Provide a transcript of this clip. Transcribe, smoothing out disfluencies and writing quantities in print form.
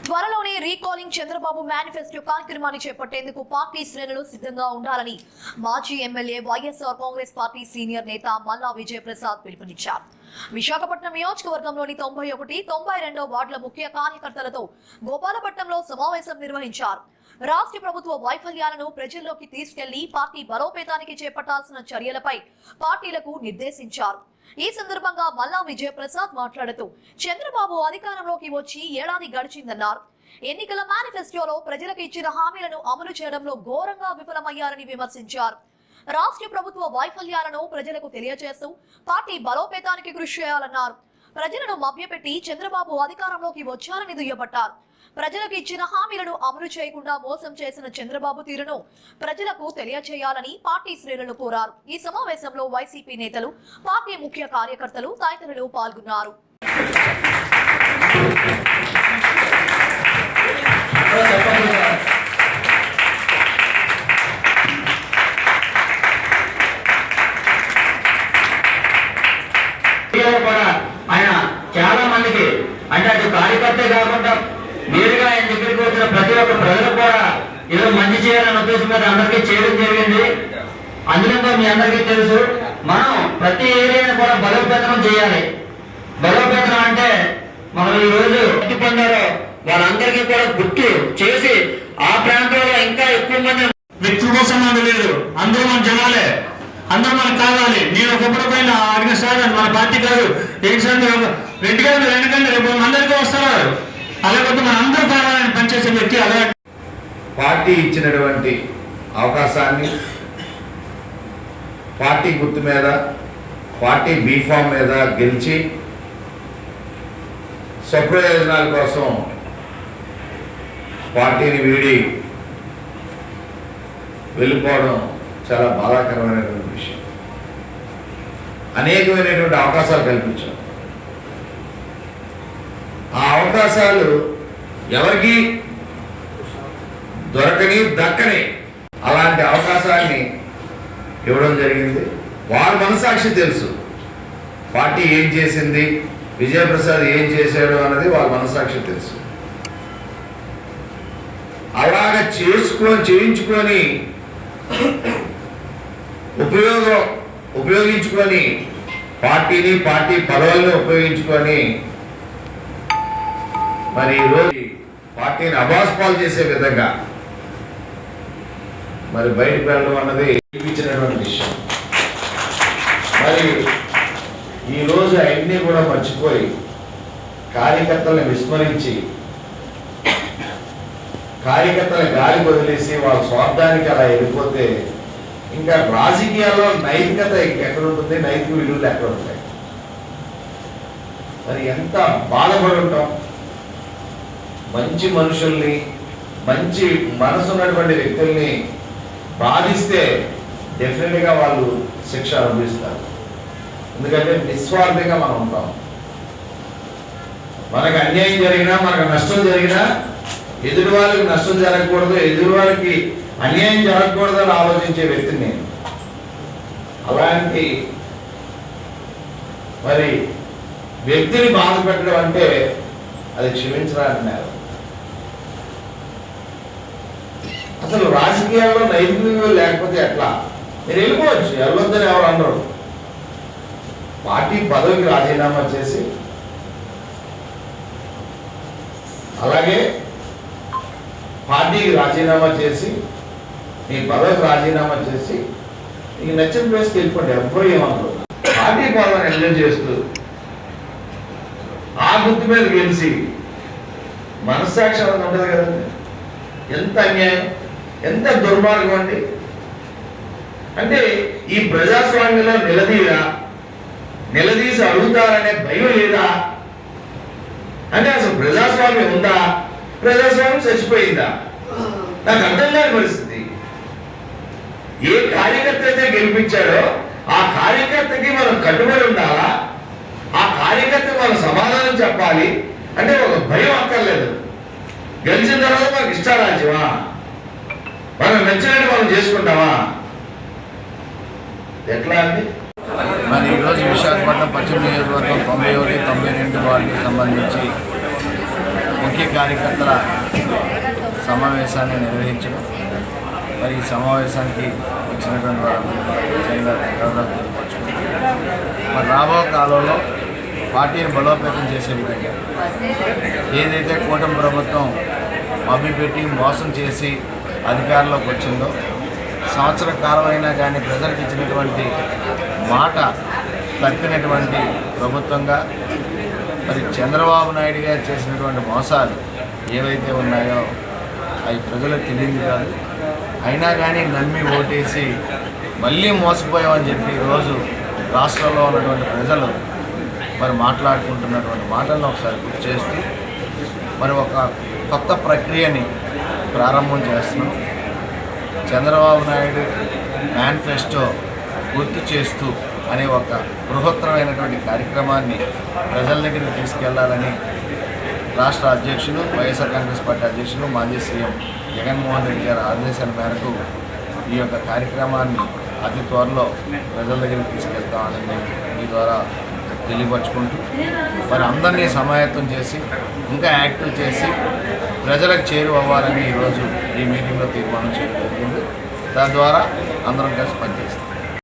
త్వరలోనే recalling Chandrababu manifesto కార్యక్రమాన్ని చేపట్టేందుకు పార్టీ శ్రేణులు సిద్ధంగా ఉండాలని మాజీ MLA YSR Congress party senior నేత మల్లా విజయప్రసాద్ పిలుపునిచ్చారు. విశాఖపట్నం నియోజకవర్గంలోని 91, 92 వార్డుల ముఖ్య కార్యకర్తలతో గోపాలపట్నంలో సమావేశం నిర్వహించారు. రాష్ట్ర ప్రభుత్వ వైఫల్యాలను ప్రజల్లోకి తీసుకెళ్లి పార్టీ బలోపేతానికి చేపట్టాల్సిన చర్యలపై పార్టీలకు నిర్దేశించారు. ఈ సందర్భంగా మల్లా విజయప్రసాద్ మాట్లాడుతూ చంద్రబాబు అధికారంలోకి వచ్చి ఏడాది గడిచిందన్నారు. ఎన్నికల మేనిఫెస్టోలో ప్రజలకు ఇచ్చిన హామీలను అమలు చేయడంలో ఘోరంగా విఫలమయ్యారని విమర్శించారు. రాష్ట్ర ప్రభుత్వ వైఫల్యాలను ప్రజలకు తెలియజేస్తూ పార్టీ బలోపేతానికి కృషి చేయాలన్నారు. ప్రజలను మభ్యపెట్టి చంద్రబాబు అధికారంలోకి వచ్చారని దుయ్యబట్టారు. ప్రజలకు ఇచ్చిన హామీలను అమలు చేయకుండా మోసం చేసిన చంద్రబాబు తీరును ప్రజలకు తెలియజేయాలని పార్టీ శ్రేణులు కోరారు. ఈ సమావేశంలో వైసీపీ నేతలు, పార్టీ ముఖ్య కార్యకర్తలు తదితరులు పాల్గొన్నారు. ఆయన చాలా మందికి అంటే అటు కార్యకర్త కాకుండా నేరుగా ఆయన దగ్గరికి వచ్చిన ప్రతి ఒక్క ప్రజలకు కూడా ఏదో మంచి చేయాలనే ఉద్దేశం మీద అందరికీ చేయడం జరిగింది. అందులో మీ అందరికీ తెలుసు, మనం ప్రతి ఏరియాను కూడా బలోపేతం చేయాలి. బలోపేతం అంటే మనం ఈ రోజు పొందారో వాళ్ళందరికీ కూడా గుర్తు చేసి ఆ ప్రాంతంలో ఇంకా ఎక్కువ మంది వ్యక్తుల సంబంధం లేదు, అందరూ మన జనాలే, అందరూ మనకు కావాలి. నేను ఒకప్పుడు పైన అడిగిన సార్ మన పార్టీ కాదు ఏంటి సార్ రెడ్డి గారు వెనకండి రేపు అందరికీ వస్తున్నారు, అలాగే మన అందరూ కావాలని పనిచేసే వ్యక్తి. అలా పార్టీ ఇచ్చినటువంటి అవకాశాన్ని పార్టీ గుర్తు మీద పార్టీ బీఫామ్ మీద గెలిచి స్వప్రయోజనాల కోసం పార్టీని వీడి వెళ్ళిపోవడం చాలా బాధాకరమైనటువంటి విషయం. అనేకమైనటువంటి అవకాశాలు కల్పించాం. ఆ అవకాశాలు ఎవరికి దొరకని దక్కని అలాంటి అవకాశాన్ని ఇవ్వడం జరిగింది. వారి మనసాక్షి తెలుసు, పార్టీ ఏం చేసింది, విజయప్రసాద్ ఏం చేశాడు అన్నది వాళ్ళ మనసాక్షి తెలుసు. అలాగ చేయించుకొని ఉపయోగించుకొని పార్టీని పార్టీ పదవులను ఉపయోగించుకొని మరి ఈరోజు పార్టీని అబాస్పాలు చేసే విధంగా మరి బయటకు వెళ్ళడం అన్నది చూపించినటువంటి విషయం. మరి ఈరోజు అన్నీ కూడా మర్చిపోయి కార్యకర్తలను విస్మరించి కార్యకర్తలను గాలి వదిలేసి వాళ్ళ స్వార్థానికి అలా వెళ్ళిపోతే ఇంకా రాజకీయాల్లో నైతికత ఎక్కడ ఉంటుంది, నైతిక విలువలు ఎక్కడ ఉంటాయి? మరి ఎంత బాధపడి ఉంటాం. మంచి మనుషుల్ని, మంచి మనసు ఉన్నటువంటి వ్యక్తుల్ని బాధిస్తే డెఫినెట్గా వాళ్ళు శిక్ష అనుభవిస్తారు. ఎందుకంటే నిస్వార్థంగా మనం ఉంటాం. మనకు అన్యాయం జరిగినా, మనకు నష్టం జరిగినా ఎదుటి వాళ్ళకి నష్టం జరగకూడదు, ఎదుటి వాళ్ళకి అన్యాయం జరగకూడదు అని ఆలోచించే వ్యక్తిని నేను. అలాంటి మరి వ్యక్తిని బాధ పెట్టడం అంటే అది క్షమించడానికి నేరం. అసలు రాజకీయాల్లో నైతిక విలువలు లేకపోతే ఎట్లా? మీరు వెళ్ళిపోవచ్చు, వెళ్ళొద్దని ఎవరు అనరు. పార్టీ పదవికి రాజీనామా చేసి అలాగే పార్టీకి రాజీనామా చేసి మీ పదవికి రాజీనామా చేసి నీకు నచ్చిన ప్లేస్కి వెళ్ళిపోండి, ఎవ్వరూ ఏమన్నారు. పార్టీ పదవిని ఎంజాయ్ చేస్తూ ఆ గుర్తు మీద గెలిచి మనస్సాక్షి ఉంటుంది కదండి. ఎంత అన్యాయం, ఎంత దుర్మార్గం అండి. అంటే ఈ ప్రజాస్వామ్యంలో నిలదీసి అడుగుతారనే భయం లేదా? అంటే అసలు ప్రజాస్వామ్యం ఉందా? ప్రజాస్వామ్యం చచ్చిపోయిందా? నాకు అర్థం కాని పరిస్థితి. ఏ కార్యకర్త అయితే గెలిపించాడో ఆ కార్యకర్తకి మనం కట్టుబడి ఉండాలా? ఆ కార్యకర్తకి మనం సమాధానం చెప్పాలి అంటే ఒక భయం అక్కర్లేదు. గెలిచిన తర్వాత మనకు ఇష్టారాజ్యమా? మనం నచ్చినట్టు మనం చేసుకుంటామా? ఎట్లా అండి? మరి ఈరోజు విశాఖపట్నం పశ్చిమ నియోజకవర్గం 91, 92 వార్డుకి సంబంధించి ముఖ్య కార్యకర్తల సమావేశాన్ని నిర్వహించడం, మరి ఈ సమావేశానికి వచ్చినటువంటి వారందరికీ ధన్యవాదాలు తెలియపరచుకుంటున్నాం. మరి రాబో కాలంలో పార్టీని బలోపేతం చేసే విధంగా ఏదైతే కూటమి ప్రభుత్వం మభ్యపెట్టి మోసం చేసి అధికారంలోకి వచ్చిందో, సంవత్సర కాలమైనా కానీ ప్రజలకు ఇచ్చినటువంటి మాట తప్పినటువంటి ప్రభుత్వంగా మరి చంద్రబాబు నాయుడు గారు చేసినటువంటి మోసాలు ఏవైతే ఉన్నాయో అవి ప్రజలకు తెలియదు కాదు. అయినా కానీ నమ్మి ఓటేసి మళ్ళీ మోసపోయామని చెప్పి ఈరోజు రాష్ట్రంలో ఉన్నటువంటి ప్రజలు మరి మాట్లాడుకుంటున్నటువంటి మాటలను ఒకసారి గుర్తు చేస్తూ మరి ఒక కొత్త ప్రక్రియని ప్రారంభం చేస్తున్నాం. చంద్రబాబు నాయుడు మేనిఫెస్టో గుర్తు చేస్తూ అనే ఒక బృహత్తరమైనటువంటి కార్యక్రమాన్ని ప్రజల దగ్గరికి తీసుకెళ్లాలని రాష్ట్ర అధ్యక్షులు, వైఎస్ఆర్ కాంగ్రెస్ పార్టీ అధ్యక్షులు, మాజీ సీఎం జగన్మోహన్ రెడ్డి గారి ఆదేశాల మేరకు ఈ యొక్క కార్యక్రమాన్ని అతి త్వరలో ప్రజల దగ్గరికి తీసుకెళ్తామని మీ ద్వారా తెలియపరుచుకుంటూ మరి అందరినీ సమాయత్తం చేసి ఇంకా యాక్టివ్ చేసి ప్రజలకు చేరువవ్వాలని ఈరోజు ఈ మీటింగ్లో తీర్మానం చేయడం జరిగింది. దాని ద్వారా అందరం కలిసి పనిచేస్తాం.